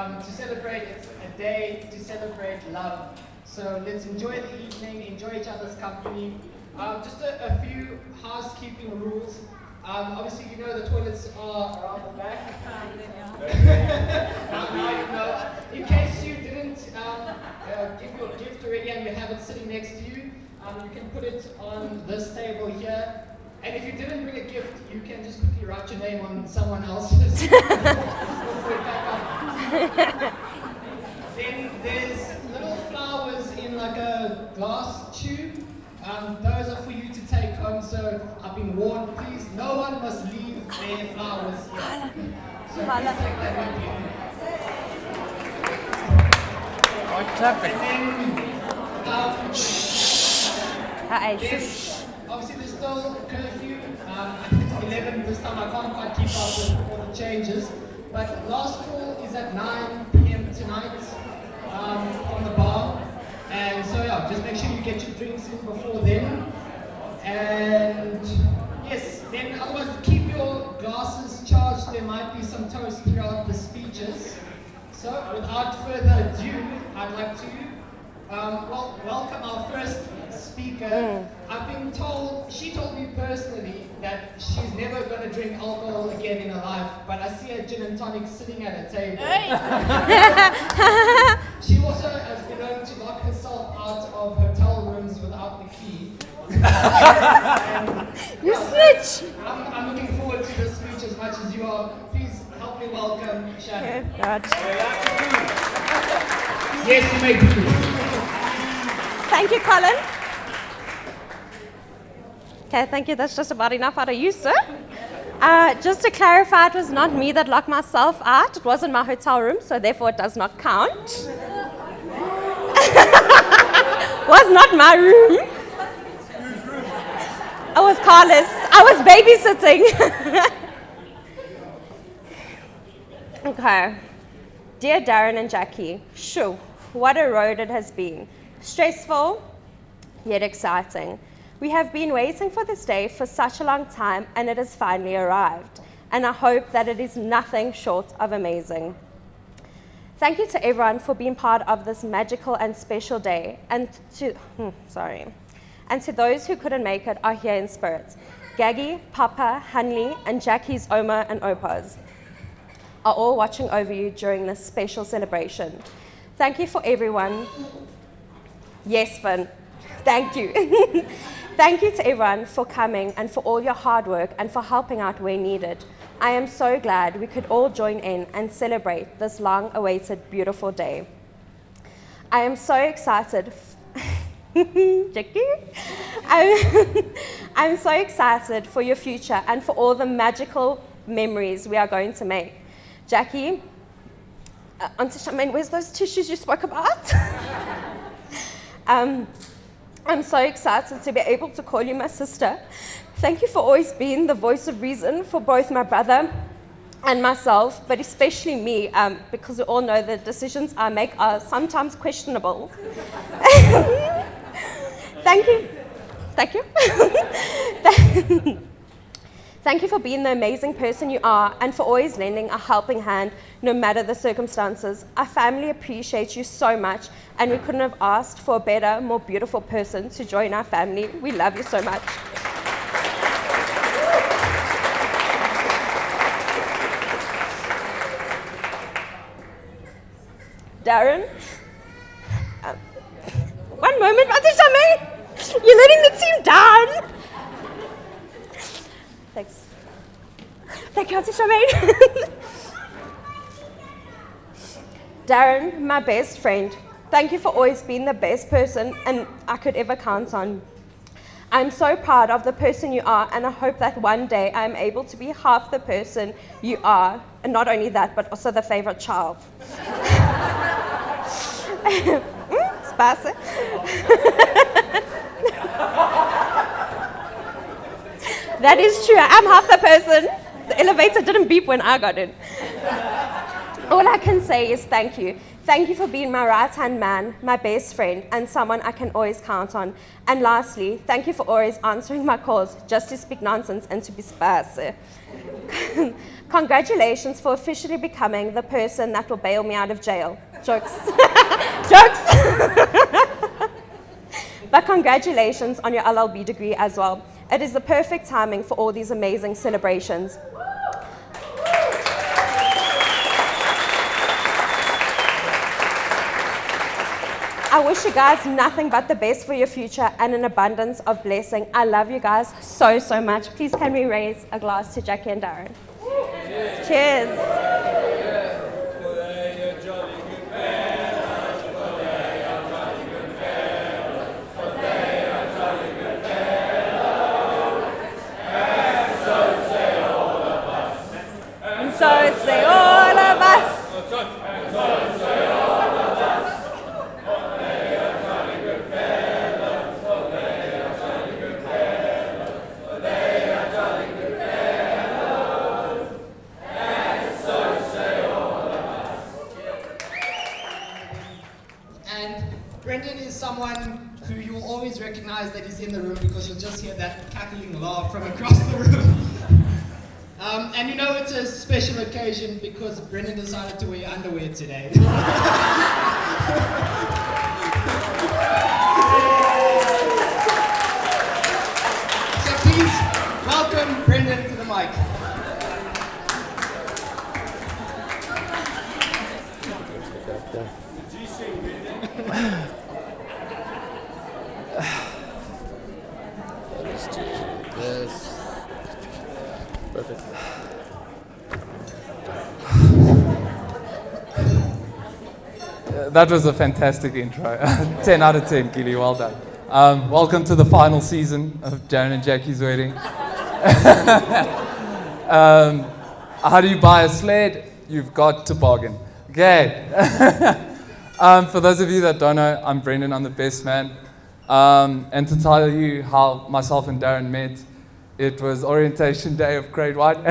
to celebrate. It's a day to celebrate love. So let's enjoy the evening, enjoy each other's company. Just a few housekeeping rules. Obviously, you know the toilets are around the back. Now you know. In case you didn't give your gift already and you have it sitting next to you, you can put it on this table here. And if you didn't bring a gift, you can just quickly write your name on someone else's. Then there's little flowers in like a glass tube. Those are for you to take home. So I've been warned, please, no one must leave their flowers here. So please take that with you. What's happening? And then, obviously there's still curfew. I think it's 11 this time. I can't quite keep up with all the changes. But last call is at 9 p.m. tonight from the bar. And so yeah, just make sure you get your drinks in before then. And yes, then otherwise keep your glasses charged. There might be some toast throughout the speeches. So without further ado, I'd like to welcome our first speaker. I've been told, she told me personally that she's never going to drink alcohol again in her life, but I see a gin and tonic sitting at a table. She also has been known to lock herself out of hotel rooms without the key. You snitch! I'm looking forward to this speech as much as you are. Please help me welcome Shannon. Yes, you may do. Thank you, Colin. Okay, thank you. That's just about enough out of you, sir. Just to clarify, it was not me that locked myself out. It wasn't my hotel room, so therefore it does not count. Was not my room. I was carless. I was babysitting. Okay. Dear Darren and Jackie, shoo, what a road it has been. Stressful, yet exciting. We have been waiting for this day for such a long time, and it has finally arrived. And I hope that it is nothing short of amazing. Thank you to everyone for being part of this magical and special day. And to those who couldn't make it are here in spirit. Gaggy, Papa, Hanley, and Jackie's Oma and Opas are all watching over you during this special celebration. Thank you for everyone. Yes, Finn. Thank you. Thank you to everyone for coming and for all your hard work and for helping out where needed. I am so glad we could all join in and celebrate this long-awaited, beautiful day. I am so excited. Jackie? I'm so excited for your future and for all the magical memories we are going to make. Jackie, Auntie Charmaine, where's those tissues you spoke about? I'm so excited to be able to call you my sister. Thank you for always being the voice of reason for both my brother and myself, but especially me, because we all know the decisions I make are sometimes questionable. Thank you. Thank you. Thank you for being the amazing person you are and for always lending a helping hand no matter the circumstances. Our family appreciates you so much, and we couldn't have asked for a better, more beautiful person to join our family. We love you so much. Darren? One moment, Auntie Charmaine! You're letting the team down! Thanks. Thank you, Auntie Charmaine. Darren, my best friend, thank you for always being the best person and I could ever count on. I'm so proud of the person you are, and I hope that one day I'm able to be half the person you are, and not only that, but also the favorite child. Spicy. That is true. I'm half the person. The elevator didn't beep when I got in. All I can say is thank you. Thank you for being my right-hand man, my best friend, and someone I can always count on. And lastly, thank you for always answering my calls just to speak nonsense and to be spicy. Congratulations for officially becoming the person that will bail me out of jail. Jokes. Jokes. But congratulations on your LLB degree as well. It is the perfect timing for all these amazing celebrations. I wish you guys nothing but the best for your future and an abundance of blessing. I love you guys so, so much. Please can we raise a glass to Jackie and Darren? Cheers. And so say all of us. Brendan is someone who you will always recognize that he's in the room because you'll just hear that cackling laugh from across the room. And you know it's a special occasion because Brendan decided to wear underwear today. So please welcome Brendan to the mic. Yes. Perfect. That was a fantastic intro. 10 out of 10, Gilly, well done. Welcome to the final season of Darren and Jackie's wedding. How do you buy a sled? You've got to bargain. Okay. For those of you that don't know, I'm Brendan, I'm the best man. And to tell you how myself and Darren met, it was orientation day of grade 1.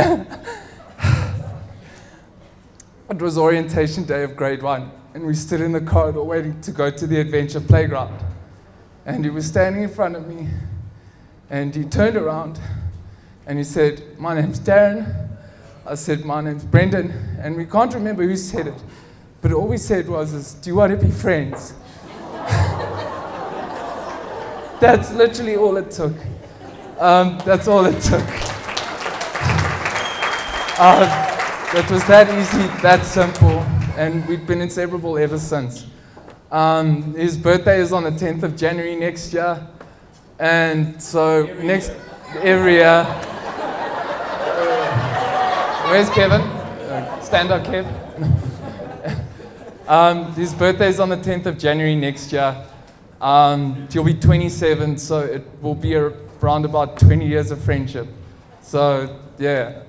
It was orientation day of grade 1, and we stood in the corridor waiting to go to the adventure playground. And he was standing in front of me, and he turned around, and he said, "My name's Darren." I said, "My name's Brendan," and we can't remember who said it, but all we said was, "Do you want to be friends?" That's literally all it took. That's all it took. It was that easy, that simple, and we've been inseparable ever since. His birthday is on the 10th of January next year, and so every year. Where's Kevin? Stand up, Kev. His birthday is on the 10th of January next year. He'll be 27, so it will be around about 20 years of friendship. So, yeah.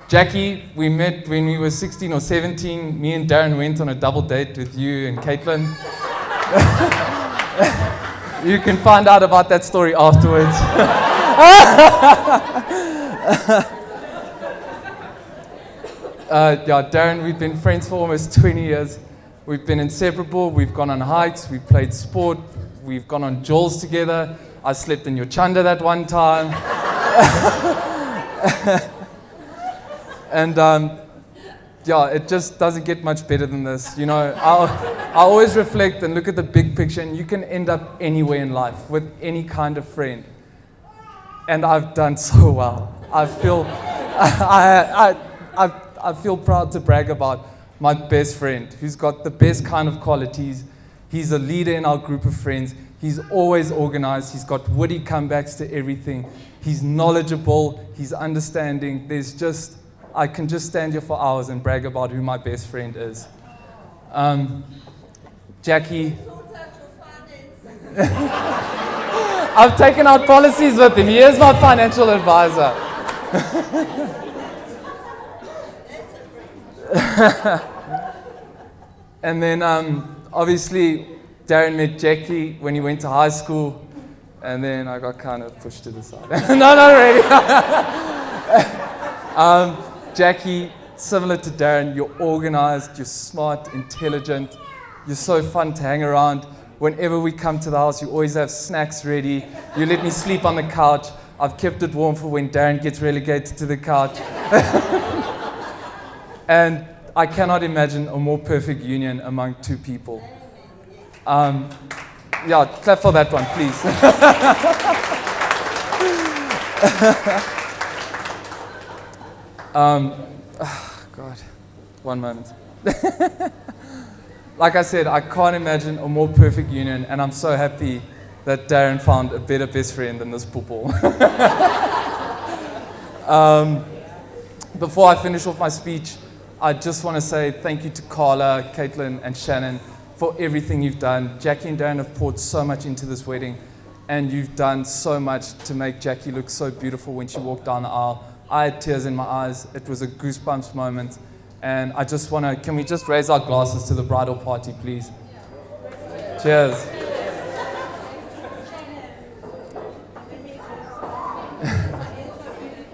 Jackie, we met when we were 16 or 17. Me and Darren went on a double date with you and Caitlin. You can find out about that story afterwards. Yeah, Darren, we've been friends for almost 20 years. We've been inseparable. We've gone on hikes. We've played sport. We've gone on jawls together. I slept in your chanda that one time. And yeah, it just doesn't get much better than this. You know, I always reflect and look at the big picture, and you can end up anywhere in life with any kind of friend. And I've done so well. I feel, I feel proud to brag about my best friend, who's got the best kind of qualities. He's a leader in our group of friends. He's always organized. He's got witty comebacks to everything. He's knowledgeable. He's understanding. I can just stand here for hours and brag about who my best friend is. Jackie. I've taken out policies with him. He is my financial advisor. And then obviously Darren met Jackie when he went to high school, and then I got kind of pushed to the side. No, not really. Jackie, similar to Darren, you're organized, you're smart, intelligent, you're so fun to hang around. Whenever we come to the house, you always have snacks ready. You let me sleep on the couch. I've kept it warm for when Darren gets relegated to the couch. And I cannot imagine a more perfect union among two people. Yeah, clap for that one, please. God, one moment. Like I said, I can't imagine a more perfect union, and I'm so happy that Darren found a better best friend than this poo-poo. Before I finish off my speech, I just want to say thank you to Carla, Caitlin, and Shannon for everything you've done. Jackie and Darren have poured so much into this wedding, and you've done so much to make Jackie look so beautiful when she walked down the aisle. I had tears in my eyes. It was a goosebumps moment. And I just want to, can we just raise our glasses to the bridal party, please? Cheers.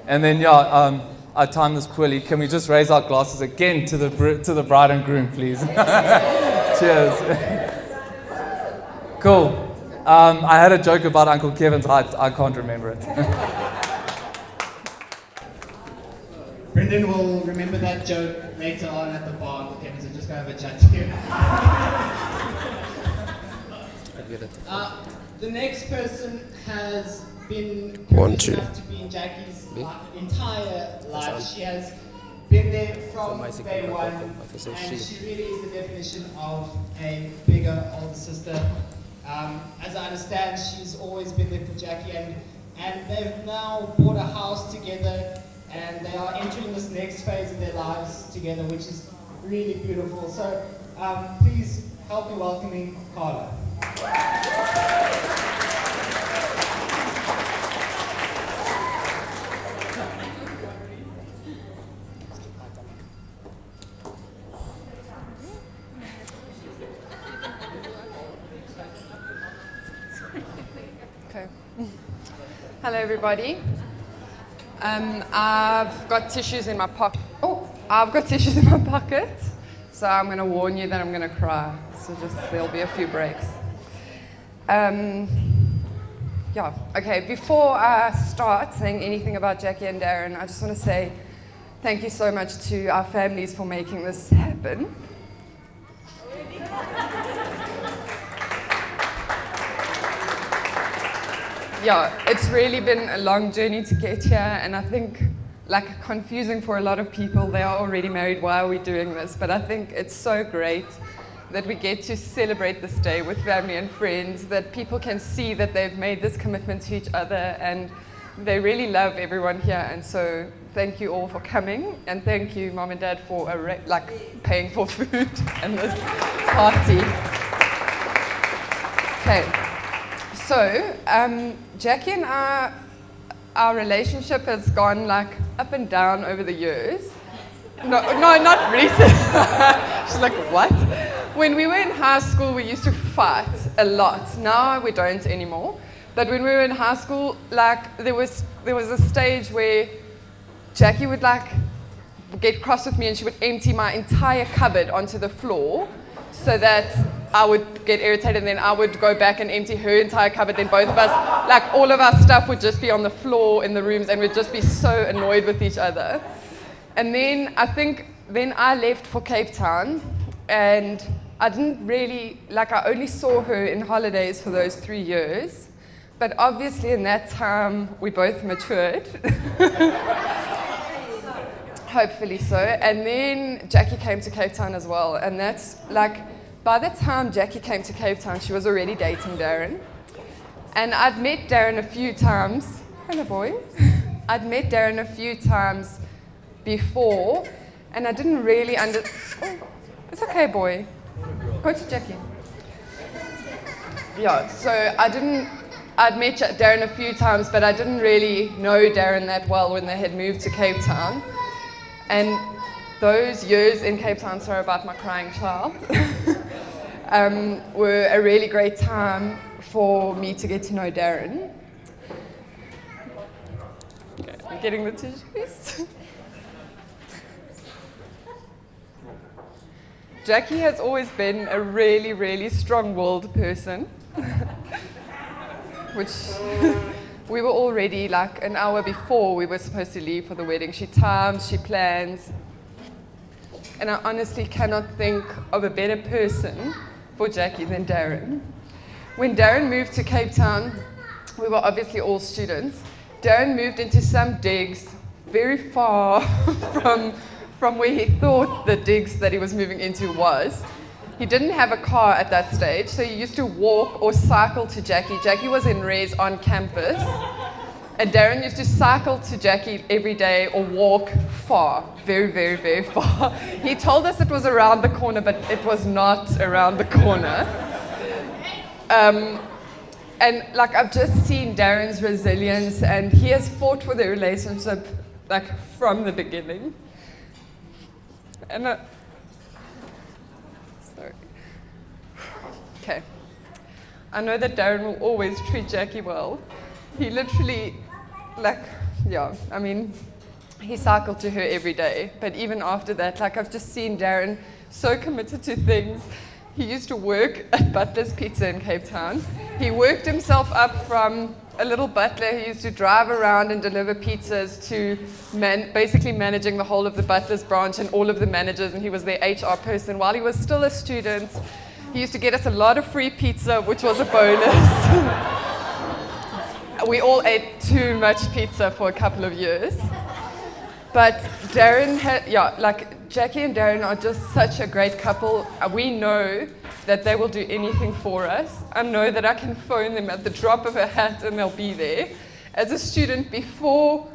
And then, yeah, I timed this poorly. Can we just raise our glasses again to the bride and groom, please? Cheers. Cool. I had a joke about Uncle Kevin's height. I can't remember it. Brendan will remember that joke later on at the bar. Kevin, so just go have a chat to him. The next person has been privileged enough to be in Jackie's entire life. She has been there from day one, and she really is the definition of a bigger older sister. As I understand, she's always been there for Jackie, and they've now bought a house together, and they are entering this next phase of their lives together, which is really beautiful. So please help me welcoming Carla. Okay. Hello, everybody. I've got tissues in my pocket. Oh, I've got tissues in my pocket. So I'm going to warn you that I'm going to cry. So there'll be a few breaks. Yeah, okay. Before I start saying anything about Jackie and Darren, I just want to say thank you so much to our families for making this happen. Yeah, it's really been a long journey to get here, and I think, like, confusing for a lot of people. They are already married, why are we doing this? But I think it's so great that we get to celebrate this day with family and friends, that people can see that they've made this commitment to each other, and they really love everyone here. And so thank you all for coming, and thank you, Mom and Dad, for paying for food and this party. Okay. So, Jackie and our relationship has gone like up and down over the years. No, not recent. She's like, what? When we were in high school, we used to fight a lot. Now we don't anymore. But when we were in high school, like there was a stage where Jackie would like get cross with me, and she would empty my entire cupboard onto the floor, so that I would get irritated, and then I would go back and empty her entire cupboard. Then both of us, like all of our stuff would just be on the floor in the rooms, and we'd just be so annoyed with each other. And then I left for Cape Town, and I didn't really, I only saw her in holidays for those 3 years. But obviously in that time, we both matured. Hopefully so. And then Jackie came to Cape Town as well. And that's by the time Jackie came to Cape Town, she was already dating Darren. And I'd met Darren a few times. Hello, boy. I'd met Darren a few times before, and I didn't really Oh, it's okay, boy. Go to Jackie. Yeah, so I'd met Darren a few times, but I didn't really know Darren that well when they had moved to Cape Town. And those years in Cape Town, sorry about my crying child, were a really great time for me to get to know Darren. Okay, I'm getting the tissues. Jackie has always been a really, really strong-willed person, which we were already like an hour before we were supposed to leave for the wedding. She times, she plans, and I honestly cannot think of a better person for Jackie than Darren. When Darren moved to Cape Town, we were obviously all students. Darren moved into some digs very far from where he thought the digs that he was moving into was. He didn't have a car at that stage, so he used to walk or cycle to Jackie. Jackie was in res on campus, and Darren used to cycle to Jackie every day or walk far, very, very, very far. He told us it was around the corner, but it was not around the corner. And like I've just seen Darren's resilience, and he has fought for the relationship like from the beginning. And sorry. Okay. I know that Darren will always treat Jackie well. He literally, he cycled to her every day. But even after that, I've just seen Darren so committed to things. He used to work at Butler's Pizza in Cape Town. He worked himself up from a little butler who used to drive around and deliver pizzas to basically managing the whole of the Butler's branch and all of the managers, and he was their HR person while he was still a student. He used to get us a lot of free pizza, which was a bonus. We all ate too much pizza for a couple of years. But Darren Jackie and Darren are just such a great couple. We know that they will do anything for us. I know that I can phone them at the drop of a hat and they'll be there. As a student Darren,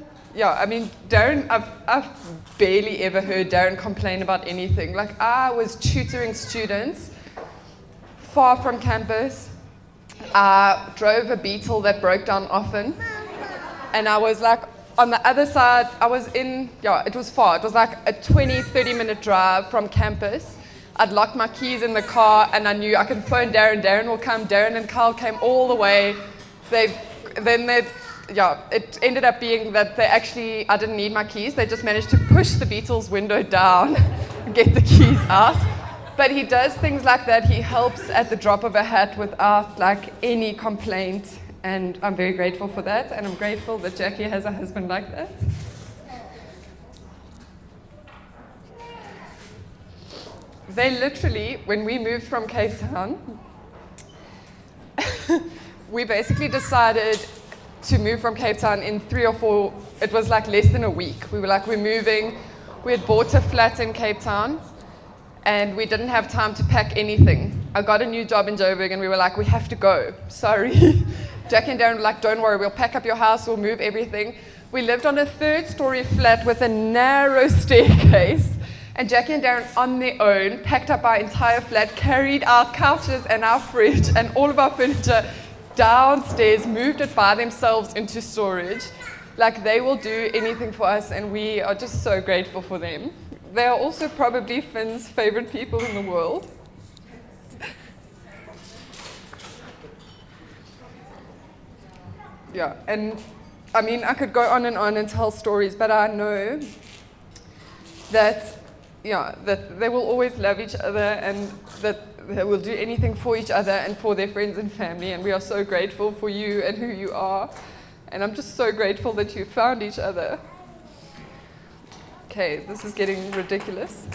I've barely ever heard Darren complain about anything. I was tutoring students far from campus. I drove a Beetle that broke down often. And I was on the other side, it was far. It was a 20, 30-minute drive from campus. I'd locked my keys in the car, and I knew I could phone Darren. Darren will come. Darren and Carl came all the way. It ended up being that I didn't need my keys. They just managed to push the Beetle's window down and get the keys out. But he does things like that. He helps at the drop of a hat without any complaint. And I'm very grateful for that, and I'm grateful that Jackie has a husband like that. They literally, when we moved from Cape Town, we basically decided to move from Cape Town in 3 or 4, it was less than a week. We were we're moving. We had bought a flat in Cape Town, and we didn't have time to pack anything. I got a new job in Joburg, and we were we have to go. Sorry. Jackie and Darren were don't worry, we'll pack up your house, we'll move everything. We lived on a 3rd-story flat with a narrow staircase, and Jackie and Darren on their own packed up our entire flat, carried our couches and our fridge and all of our furniture downstairs, moved it by themselves into storage. They will do anything for us, and we are just so grateful for them. They are also probably Finn's favorite people in the world. Yeah, and I could go on and tell stories, but I know that they will always love each other, and that they will do anything for each other and for their friends and family, and we are so grateful for you and who you are, and I'm just so grateful that you found each other. Okay, this is getting ridiculous.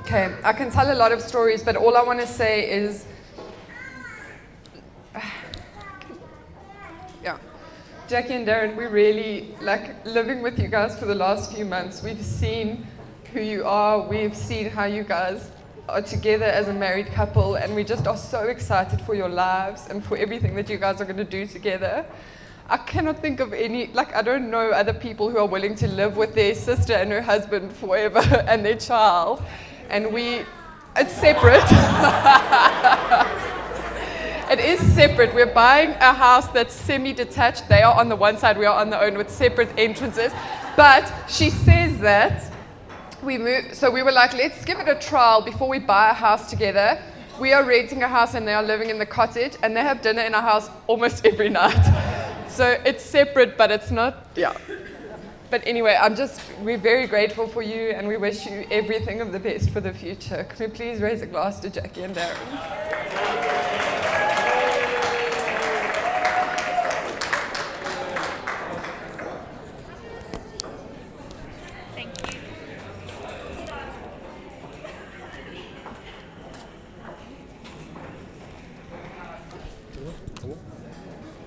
Okay, I can tell a lot of stories, but all I want to say is, Jackie and Darren, we really living with you guys for the last few months. We've seen who you are, we've seen how you guys are together as a married couple, and we just are so excited for your lives and for everything that you guys are going to do together. I cannot think of any, I don't know other people who are willing to live with their sister and her husband forever and their child. And it's separate. It is separate. We're buying a house that's semi-detached. They are on the one side, we are on the own with separate entrances. But she says that we moved, so we were let's give it a trial before we buy a house together. We are renting a house and they are living in the cottage, and they have dinner in our house almost every night. So it's separate, but it's not, But anyway, we're very grateful for you and we wish you everything of the best for the future. Can we please raise a glass to Jackie and Darren?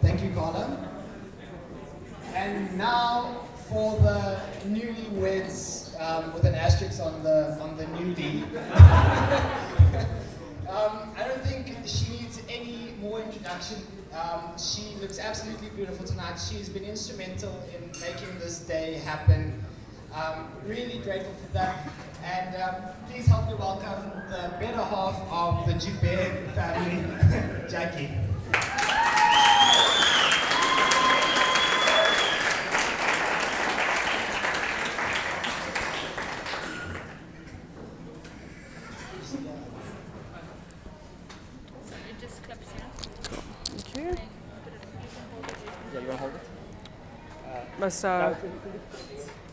Thank you, Carla. And now for the newlyweds, with an asterisk on the newly. I don't think she needs any more introduction. She looks absolutely beautiful tonight. She's been instrumental in making this day happen. Really grateful for that. And please help me welcome the better half of the Joubert family, Jackie.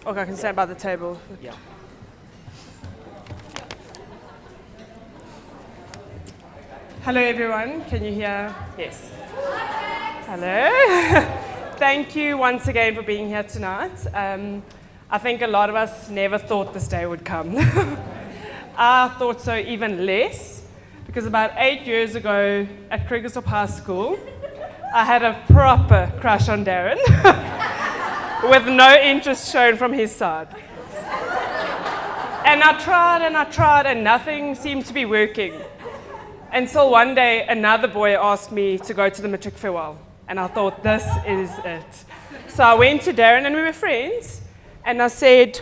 Okay, I can stand by the table. Yeah. Hello, everyone. Can you hear? Yes. Hello. Thank you once again for being here tonight. I think a lot of us never thought this day would come. I thought so even less, because about 8 years ago at Krugersdorp High School, I had a proper crush on Darren. With no interest shown from his side. And I tried and nothing seemed to be working. Until one day another boy asked me to go to the matric farewell. And I thought, this is it. So I went to Darren and we were friends. And I said,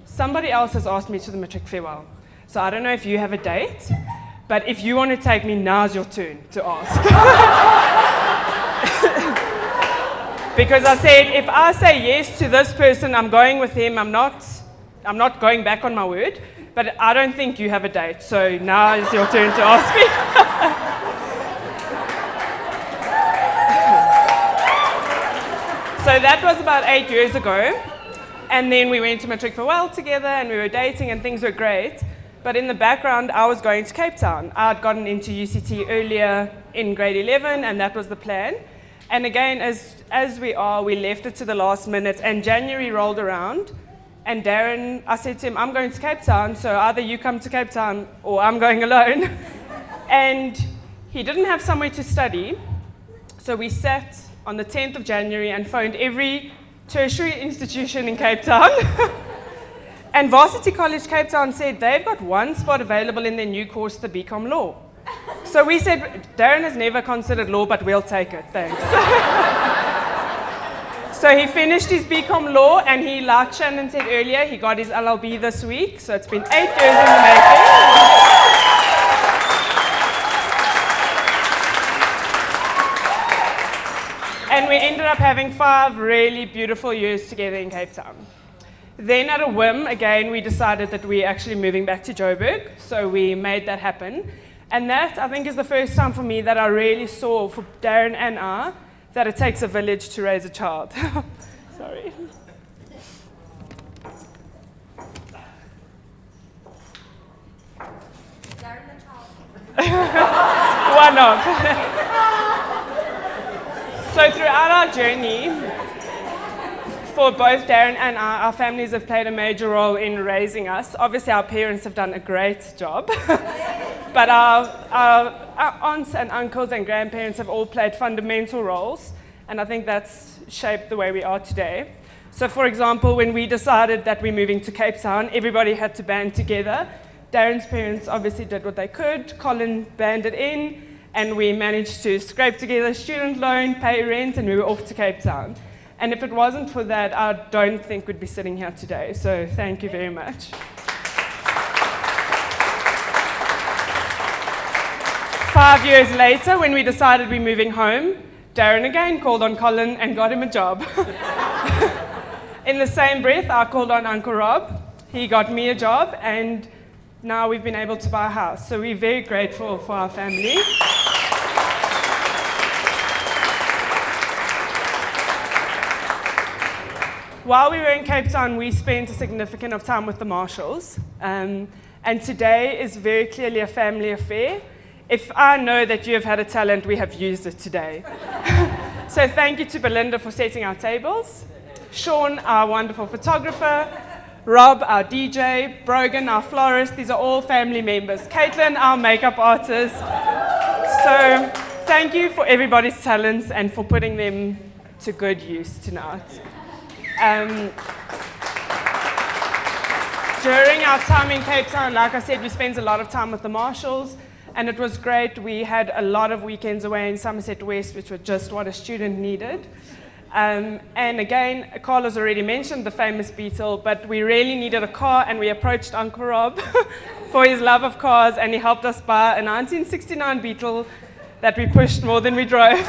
somebody else has asked me to the matric farewell. So I don't know if you have a date, but if you want to take me, now's your turn to ask. Because I said, if I say yes to this person, I'm going with him. I'm not going back on my word. But I don't think you have a date. So now is your turn to ask me. So that was about 8 years ago. And then we went to matric farewell together and we were dating and things were great. But in the background, I was going to Cape Town. I had gotten into UCT earlier in grade 11 and that was the plan. And again, as we left it to the last minute, and January rolled around, and Darren, I said to him, I'm going to Cape Town, so either you come to Cape Town or I'm going alone. And he didn't have somewhere to study, so we sat on the 10th of January and phoned every tertiary institution in Cape Town. And Varsity College Cape Town said they've got one spot available in their new course, the BCom Law. So we said, Darren has never considered law, but we'll take it, thanks. So he finished his BCom Law, and he, like Shannon said earlier, he got his LLB this week, so it's been 8 years in the making. And we ended up having 5 really beautiful years together in Cape Town. Then at a whim, again, we decided that we're actually moving back to Joburg, so we made that happen. And that, I think, is the first time for me that I really saw, for Darren and I, that it takes a village to raise a child. Sorry. Darren the child. One of. So throughout our journey, for both Darren and I, our families have played a major role in raising us. Obviously, our parents have done a great job. But our aunts and uncles and grandparents have all played fundamental roles, and I think that's shaped the way we are today. So for example, when we decided that we're moving to Cape Town, everybody had to band together. Darren's parents obviously did what they could, Colin banded in, and we managed to scrape together a student loan, pay rent, and we were off to Cape Town. And if it wasn't for that, I don't think we'd be sitting here today, so thank you very much. 5 years later, when we decided we're moving home, Darren again called on Colin and got him a job. In the same breath, I called on Uncle Rob. He got me a job, and now we've been able to buy a house. So we're very grateful for our family. while we were in Cape Town, we spent a significant of time with the Marshalls. And today is very clearly a family affair. If I know that you have had a talent, we have used it today. So thank you to Belinda for setting our tables, Sean, our wonderful photographer, Rob, our DJ, Brogan, our florist. These are all family members. Caitlin, our makeup artist. So thank you for everybody's talents and for putting them to good use tonight. During our time in Cape Town, like I said, we spent a lot of time with the Marshalls, and it was great. We had a lot of weekends away in Somerset West, which were just what a student needed. And again, Carla's already mentioned the famous Beetle, but we really needed a car, and we approached Uncle Rob for his love of cars, and he helped us buy a 1969 Beetle that we pushed more than we drove.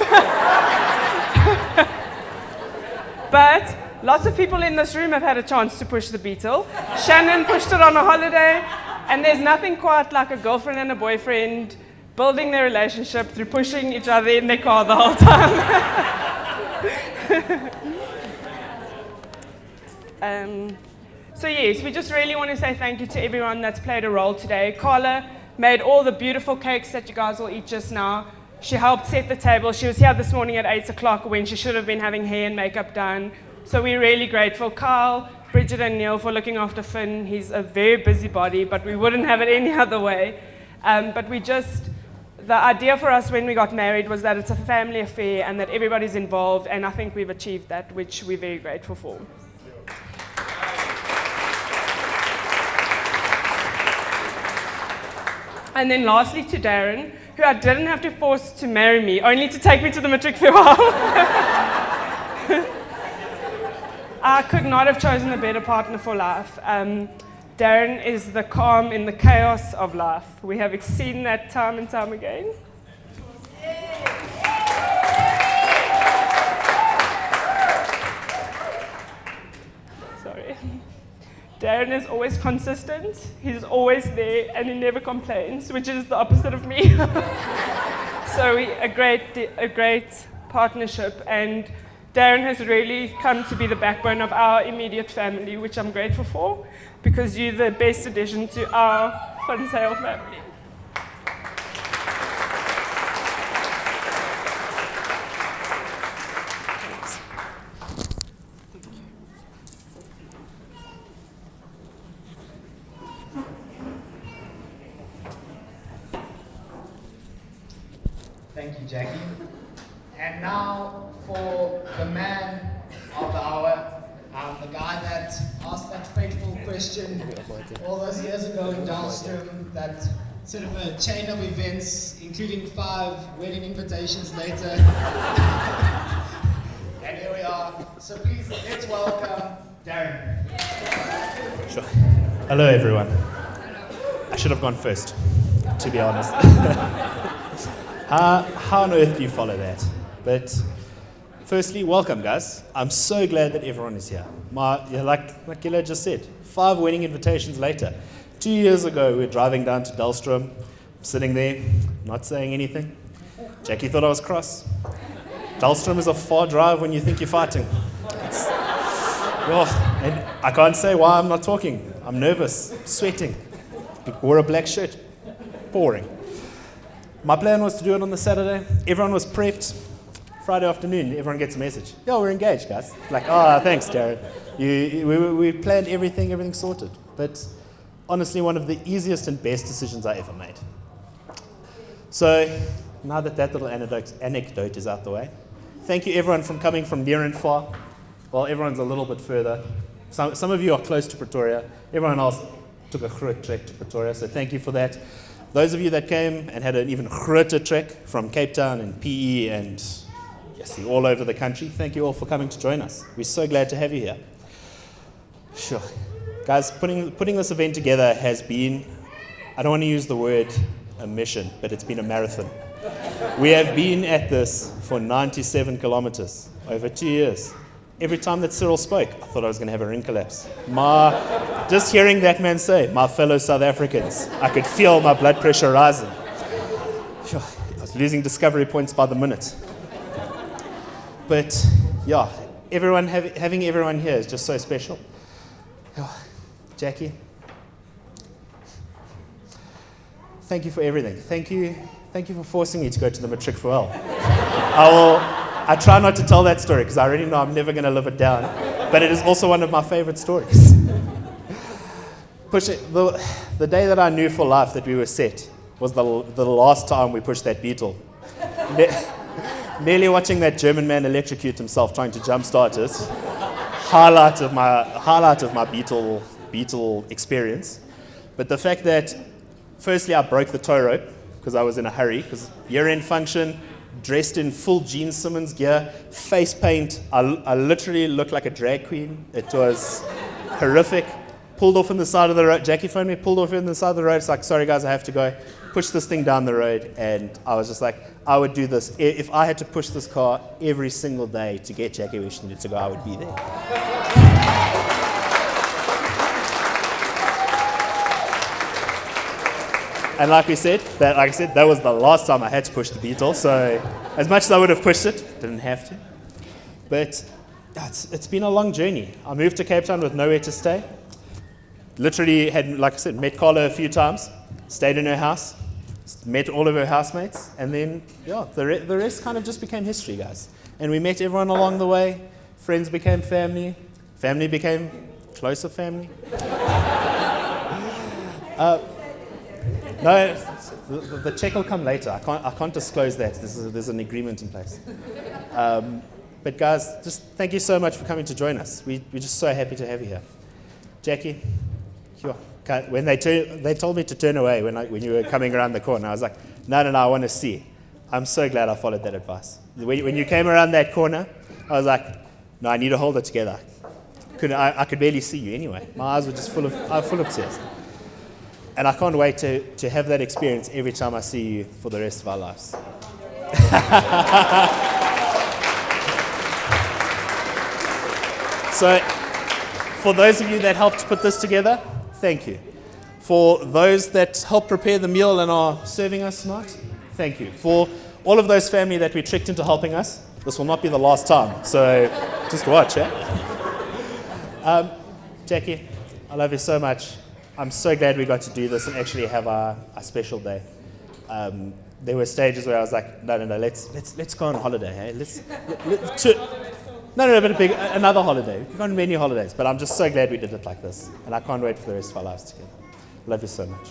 But lots of people in this room have had a chance to push the Beetle. Shannon pushed it on a holiday, and there's nothing quite like a girlfriend and a boyfriend building their relationship through pushing each other in their car the whole time. So yes, we just really want to say thank you to everyone that's played a role today. Carla made all the beautiful cakes that you guys will eat just now. She helped set the table. She was here this morning at 8 o'clock when she should have been having hair and makeup done. So we're really grateful. Kyle, Bridget and Neil for looking after Finn. He's a very busybody, but we wouldn't have it any other way. The idea for us when we got married was that it's a family affair and that everybody's involved, and I think we've achieved that, which we're very grateful for. And then lastly to Darren, who I didn't have to force to marry me, only to take me to the matric farewell. I could not have chosen a better partner for life. Darren is the calm in the chaos of life. We have seen that time and time again. Sorry. Darren is always consistent, he's always there, and he never complains, which is the opposite of me. So a great partnership, and Darren has really come to be the backbone of our immediate family, which I'm grateful for, because you're the best addition to our Fun Sale family. Thank you, Jackie. And now for the man of the hour, the guy that asked that fateful question all those years ago in Dahlstrom, that sort of a chain of events, including 5 wedding invitations later. And here we are. So please, let's welcome Darren. Sure. Hello, everyone. I should have gone first, to be honest. How on earth do you follow that? But firstly, welcome, guys. I'm so glad that everyone is here. Like Gila just said, 5 wedding invitations later. 2 years ago, we were driving down to Dahlstrom, sitting there, not saying anything. Jackie thought I was cross. Dahlstrom is a far drive when you think you're fighting. And I can't say why I'm not talking. I'm nervous, sweating. Wore a black shirt. Boring. My plan was to do it on the Saturday. Everyone was prepped. Friday afternoon, everyone gets a message. Yo, we're engaged, guys. Like, thanks, Darren. We planned everything sorted. But honestly, one of the easiest and best decisions I ever made. So now that little anecdote is out the way, thank you everyone for coming from near and far. Well, everyone's a little bit further. Some of you are close to Pretoria. Everyone else took a groot trek to Pretoria, so thank you for that. Those of you that came and had an even groter trek from Cape Town and PE and all over the country, thank you all for coming to join us. We're so glad to have you here. Sure. Guys, putting this event together has been, I don't want to use the word a mission, but it's been a marathon. We have been at this for 97 kilometers over 2 years. Every time that Cyril spoke, I thought I was going to have a ring collapse. Just hearing that man say, my fellow South Africans, I could feel my blood pressure rising. Sure. I was losing discovery points by the minute. But yeah, having everyone here is just so special. Oh, Jackie, thank you for everything. Thank you for forcing me to go to the matric for well. I try not to tell that story because I already know I'm never going to live it down. But it is also one of my favorite stories. The day that I knew for life that we were set was the last time we pushed that beetle. Nearly watching that German man electrocute himself trying to jumpstart it. Highlight of my beetle experience. But the fact that, firstly, I broke the tow rope because I was in a hurry, because year-end function, dressed in full Gene Simmons gear, face paint. I literally looked like a drag queen. It was horrific. Pulled off on the side of the road. Jackie phoned me, pulled off on the side of the road. It's like, sorry guys, I have to go. Push this thing down the road. And I was just like, I would do this. If I had to push this car every single day to get Jackie where she needed to go, I would be there. And like I said, that was the last time I had to push the beetle. So as much as I would have pushed it, didn't have to. But it's been a long journey. I moved to Cape Town with nowhere to stay. Literally had, like I said, met Carla a few times, stayed in her house, met all of her housemates, and then, yeah, the rest kind of just became history, guys. And we met everyone along the way. Friends became family. Family became closer family. No, the check will come later. I can't disclose that. There's an agreement in place. But guys, just thank you so much for coming to join us. We're just so happy to have you here. Jackie, when they told me to turn away when you were coming around the corner, I was like, no, I want to see. I'm so glad I followed that advice. When you came around that corner, I was like, no, I need to hold it together. I could barely see you anyway. My eyes were just full of tears. And I can't wait to have that experience every time I see you for the rest of our lives. So, for those of you that helped put this together, thank you. For those that helped prepare the meal and are serving us tonight, thank you. For all of those family that we tricked into helping us, this will not be the last time. So, just watch, eh? Jackie, I love you so much. I'm so glad we got to do this and actually have a special day. There were stages where I was like, no, let's go on holiday. Hey? Another holiday. We've gone on many holidays, but I'm just so glad we did it like this. And I can't wait for the rest of our lives together. Love you so much.